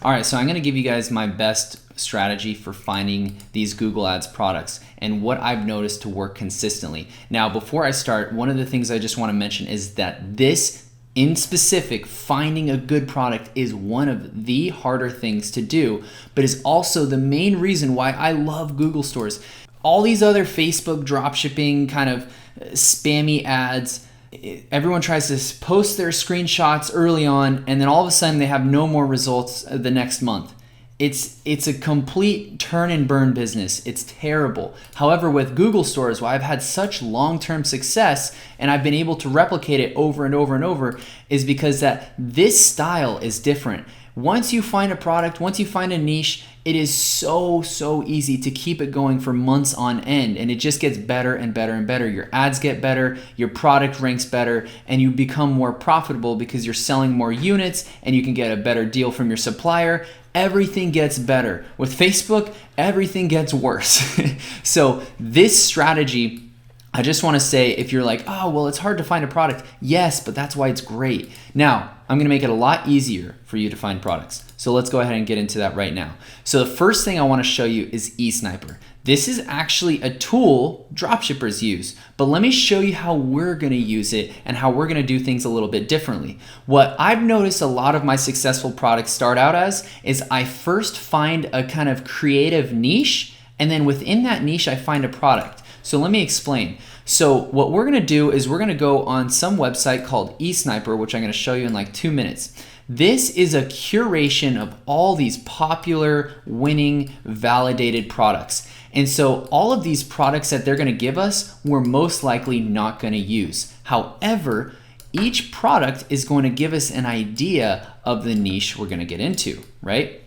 All right, so I'm gonna give you guys my best strategy for finding these Google Ads products and what I've noticed to work consistently. Now, before I start, one of the things I just wanna mention is that this in specific, finding a good product is one of the harder things to do, but is also the main reason why I love Google stores. All these other Facebook dropshipping kind of spammy ads, everyone tries to post their screenshots early on, and then all of a sudden they have no more results the next month. It's a complete turn and burn business. It's terrible. However, with Google stores, why I've had such long-term success and I've been able to replicate it over and over and over is because that this style is different. Once you find a product, once you find a niche, it is so easy to keep it going for months on end, and it just gets better and better and better. Your ads get better, your product ranks better, and you become more profitable because you're selling more units and you can get a better deal from your supplier. Everything gets better. With Facebook, everything gets worse. So this strategy, I just want to say, if you're like, oh, well, it's hard to find a product. Yes, but that's why it's great. Now, I'm going to make it a lot easier for you to find products. So let's go ahead and get into that right now. So the first thing I want to show you is eSniper. This is actually a tool dropshippers use, but let me show you how we're going to use it and how we're going to do things a little bit differently. What I've noticed a lot of my successful products start out as is I first find a kind of creative niche, and then within that niche, I find a product. So let me explain. So what we're going to do is we're going to go on some website called eSniper, which I'm going to show you in like 2 minutes. This is a curation of all these popular, winning, validated products. And so all of these products that they're going to give us, we're most likely not going to use. However, each product is going to give us an idea of the niche we're going to get into, right?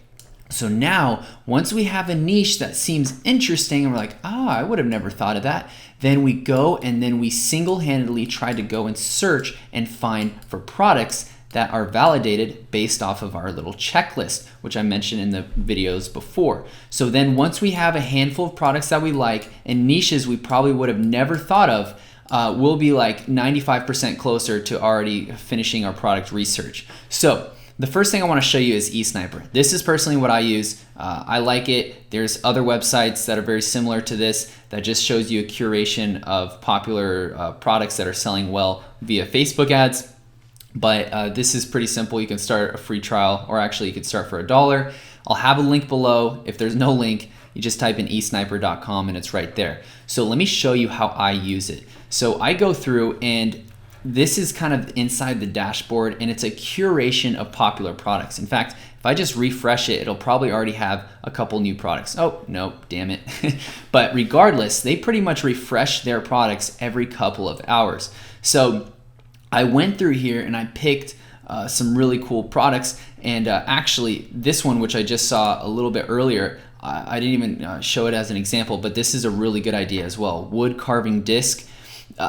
So now, once we have a niche that seems interesting and we're like, I would have never thought of that, then we go and then we single-handedly try to go and search and find for products that are validated based off of our little checklist, which I mentioned in the videos before. So then once we have a handful of products that we like and niches we probably would have never thought of, we'll be like 95% closer to already finishing our product research. So the first thing I want to show you is eSniper. This is personally what I use. I like it. There's other websites that are very similar to this that just shows you a curation of popular products that are selling well via Facebook ads. But this is pretty simple. You can start a free trial, or actually you can start for $1. I'll have a link below. If there's no link, you just type in eSniper.com and it's right there. So let me show you how I use it. So I go through, and this is kind of inside the dashboard, and it's a curation of popular products. In fact, if I just refresh it, it'll probably already have a couple new products. Oh, no, damn it. But regardless, they pretty much refresh their products every couple of hours. So I went through here and I picked some really cool products, and actually this one, which I just saw a little bit earlier, I didn't even show it as an example, but this is a really good idea as well. Wood carving disc,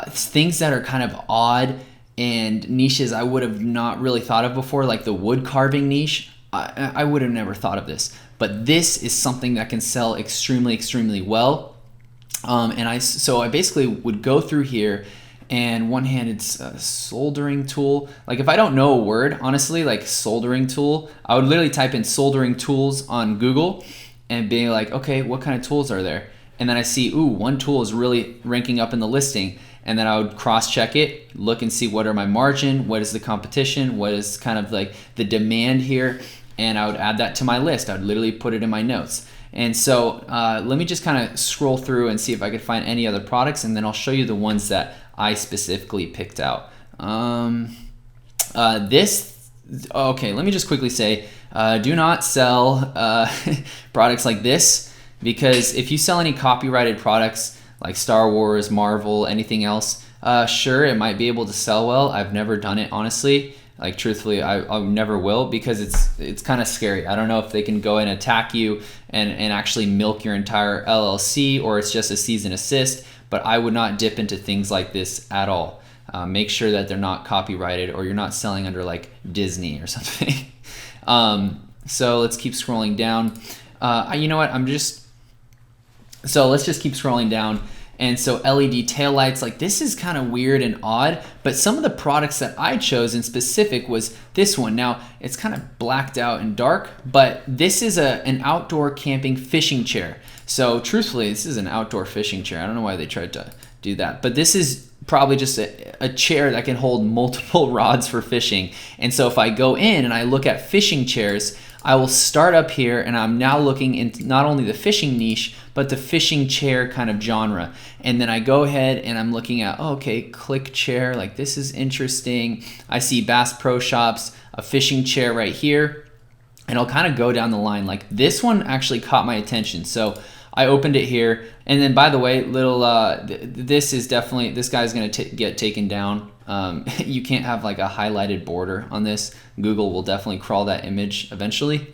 things that are kind of odd and niches I would have not really thought of before, like the wood carving niche. I would have never thought of this, but this is something that can sell extremely well. So I basically would go through here, and one-handed soldering tool. Like if I don't know a word, honestly, like soldering tool, I would literally type in soldering tools on Google and be like, okay, what kind of tools are there? And then I see, one tool is really ranking up in the listing. And then I would cross-check it, look and see what are my margin, what is the competition, what is kind of like the demand here, and I would add that to my list. I would literally put it in my notes. And so let me just kind of scroll through and see if I could find any other products, and then I'll show you the ones that I specifically picked out. Okay, let me just quickly say, do not sell products like this, because if you sell any copyrighted products like Star Wars, Marvel, anything else, sure, it might be able to sell well. I've never done it, honestly. Like truthfully, I never will, because it's kind of scary. I don't know if they can go and attack you and actually milk your entire LLC, or it's just a cease and assist. But I would not dip into things like this at all. Make sure that they're not copyrighted, or you're not selling under like Disney or something. So let's keep scrolling down. You know what? So let's just keep scrolling down. And so LED taillights, like this is kind of weird and odd, but some of the products that I chose in specific was this one. Now it's kind of blacked out and dark, but this is an outdoor camping fishing chair. So truthfully, this is an outdoor fishing chair. I don't know why they tried to do that, but this is probably just a chair that can hold multiple rods for fishing. And so if I go in and I look at fishing chairs, I will start up here and I'm now looking into not only the fishing niche, but the fishing chair kind of genre. And then I go ahead and I'm looking at, oh, okay, click chair, like this is interesting. I see Bass Pro Shops, a fishing chair right here. And I'll kind of go down the line. Like this one actually caught my attention. So I opened it here. And then by the way, this is definitely, this guy's gonna get taken down. You can't have like a highlighted border on this. Google will definitely crawl that image eventually.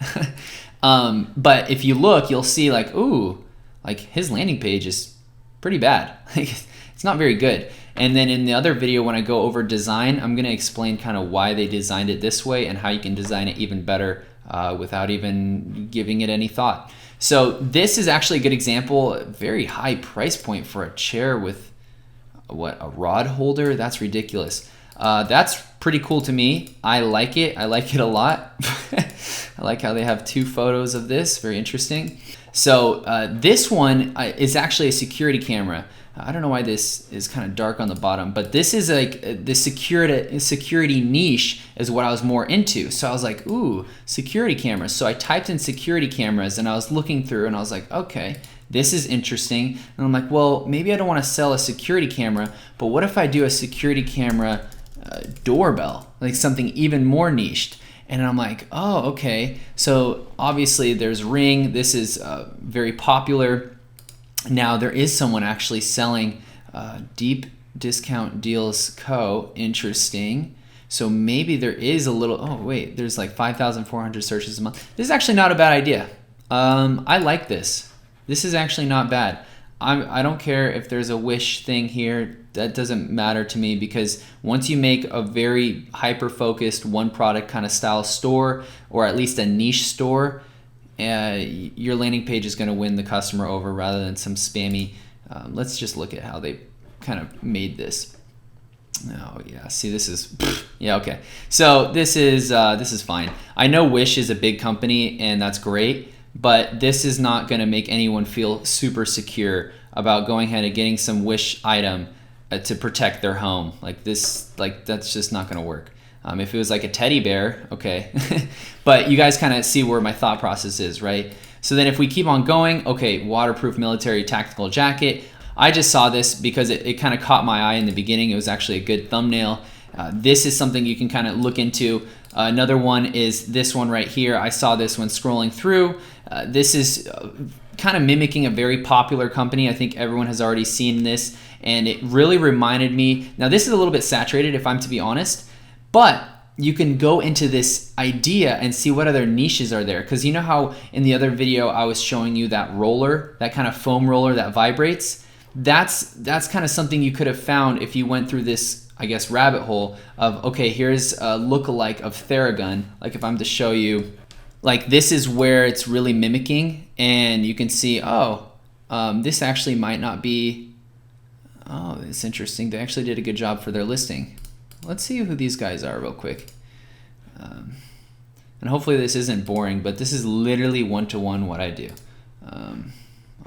But if you look, you'll see like, ooh, like his landing page is pretty bad. It's not very good. And then in the other video, when I go over design, I'm gonna explain kind of why they designed it this way and how you can design it even better without even giving it any thought. So this is actually a good example, a very high price point for a chair with a rod holder. That's ridiculous. That's pretty cool to me. I like it. I like it a lot. I like how they have two photos of this. Very interesting. So this one is actually a security camera. I don't know why this is kind of dark on the bottom, but this is like the security niche is what I was more into. So I was like, ooh, security cameras. So I typed in security cameras and I was looking through and I was like, okay, this is interesting. And I'm like, well, maybe I don't want to sell a security camera, but what if I do a security camera doorbell, like something even more niched? And I'm like, oh, okay. So obviously there's Ring. This is very popular. Now there is someone actually selling Deep Discount Deals Co. Interesting. So maybe there is a little, oh wait, there's like 5,400 searches a month. This is actually not a bad idea. I like this. This is actually not bad. I don't care if there's a Wish thing here. That doesn't matter to me, because once you make a very hyper-focused one product kind of style store, or at least a niche store, your landing page is going to win the customer over rather than some spammy. Let's just look at how they kind of made this. Oh yeah, see, this is yeah, okay. So this is fine. I know Wish is a big company and that's great, but this is not going to make anyone feel super secure about going ahead and getting some Wish item to protect their home. Like this, like that's just not going to work. If it was like a teddy bear, okay. But you guys kind of see where my thought process is, right? So then if we keep on going, okay, waterproof military tactical jacket. I just saw this because it kind of caught my eye in the beginning. It was actually a good thumbnail. This is something you can kind of look into. Another one is this one right here. I saw this when scrolling through. This is kind of mimicking a very popular company. I think everyone has already seen this, and it really reminded me. Now this is a little bit saturated, if I'm to be honest, but you can go into this idea and see what other niches are there. Because you know how in the other video I was showing you that roller, that kind of foam roller that vibrates? That's kind of something you could have found if you went through this, I guess, rabbit hole of, okay, here's a lookalike of Theragun. Like if I'm to show you, like this is where it's really mimicking, and you can see, oh, this actually might not be, oh, it's interesting. They actually did a good job for their listing. Let's see who these guys are real quick. And hopefully this isn't boring, but this is literally one-to-one what I do.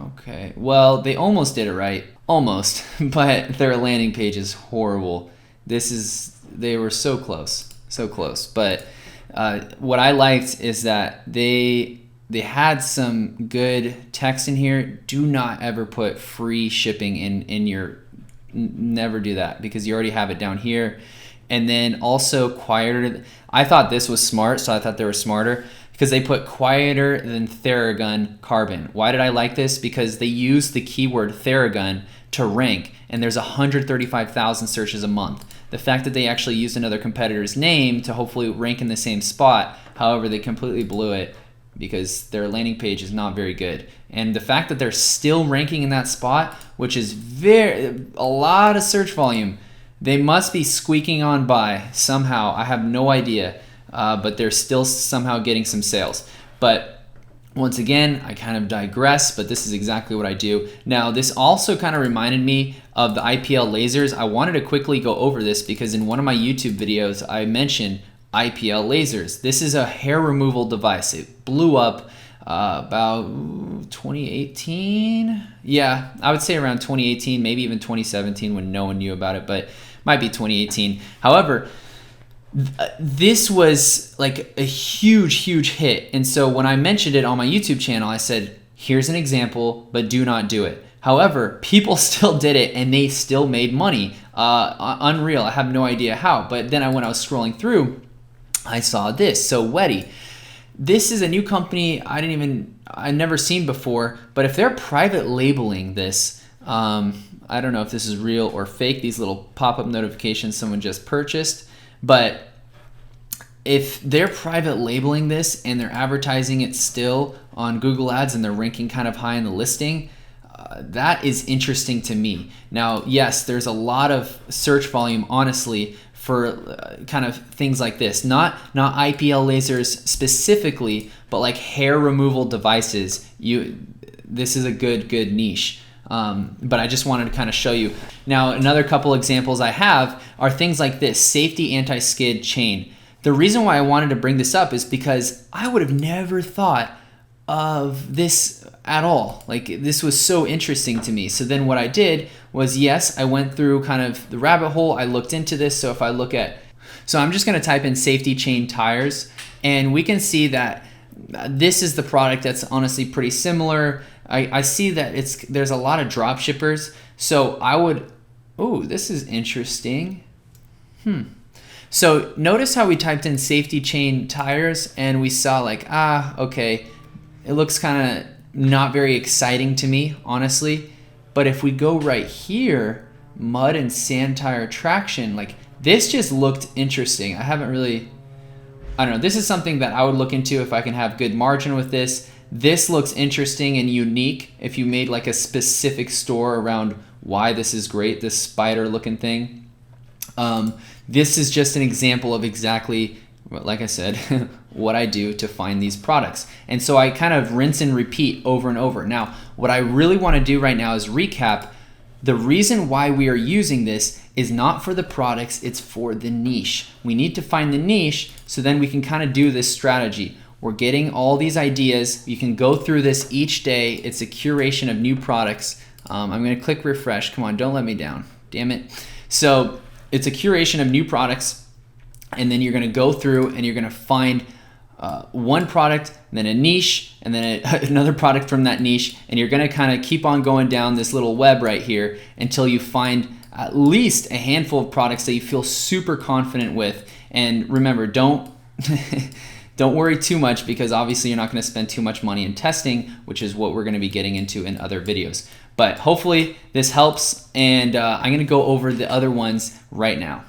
Okay, well, they almost did it right. Almost, but their landing page is horrible. They were so close, so close. But what I liked is that they had some good text in here. Do not ever put free shipping in your, never do that, because you already have it down here. And then also quieter. I thought this was smart, so I thought they were smarter, because they put quieter than Theragun Carbon. Why did I like this? Because they use the keyword Theragun to rank, and there's 135,000 searches a month. The fact that they actually used another competitor's name to hopefully rank in the same spot, however, they completely blew it because their landing page is not very good. And the fact that they're still ranking in that spot, which is a lot of search volume, they must be squeaking on by somehow. I have no idea, but they're still somehow getting some sales. But Once again, I kind of digress, but this is exactly what I do. Now, this also kind of reminded me of the IPL lasers. I wanted to quickly go over this because in one of my YouTube videos, I mentioned IPL lasers. This is a hair removal device. It blew up about 2018. Yeah, I would say around 2018, maybe even 2017 when no one knew about it, but might be 2018. However, this was like a huge hit. And so when I mentioned it on my YouTube channel, I said, here's an example, but do not do it. However, people still did it and they still made money. Unreal. I have no idea how. But then when I was scrolling through, I saw this. So Wedi. This is a new company I'd never seen before, but if they're private labeling this, I don't know if this is real or fake, these little pop-up notifications someone just purchased. But if they're private labeling this and they're advertising it still on Google Ads and they're ranking kind of high in the listing, that is interesting to me. Now, yes, there's a lot of search volume, honestly, for kind of things like this. Not IPL lasers specifically, but like hair removal devices. This is a good niche. But I just wanted to kind of show you. Now, another couple examples I have are things like this, safety anti-skid chain. The reason why I wanted to bring this up is because I would have never thought of this at all. Like, this was so interesting to me. So then what I did was, yes, I went through kind of the rabbit hole. I looked into this. So if I look at, so I'm just going to type in safety chain tires, and we can see that this is the product that's honestly pretty similar. I see that there's a lot of drop shippers. So I would, this is interesting. So notice how we typed in safety chain tires and we saw like, okay, it looks kind of not very exciting to me, honestly. But if we go right here, mud and sand tire traction, like this just looked interesting. I don't know. This is something that I would look into if I can have good margin with this. This looks interesting and unique if you made like a specific store around why this is great, this spider looking thing. This is just an example of exactly, like I said, what I do to find these products. And so I kind of rinse and repeat over and over. Now, what I really want to do right now is recap. The reason why we are using this is not for the products, it's for the niche. We need to find the niche so then we can kind of do this strategy. We're getting all these ideas. You can go through this each day. It's a curation of new products. I'm going to click refresh. Come on, don't let me down. Damn it. So it's a curation of new products, and then you're going to go through and you're going to find one product, and then a niche, and then another product from that niche, and you're going to kind of keep on going down this little web right here until you find at least a handful of products that you feel super confident with. And remember, don't worry too much, because obviously you're not going to spend too much money in testing, which is what we're going to be getting into in other videos. But hopefully this helps, and I'm going to go over the other ones right now.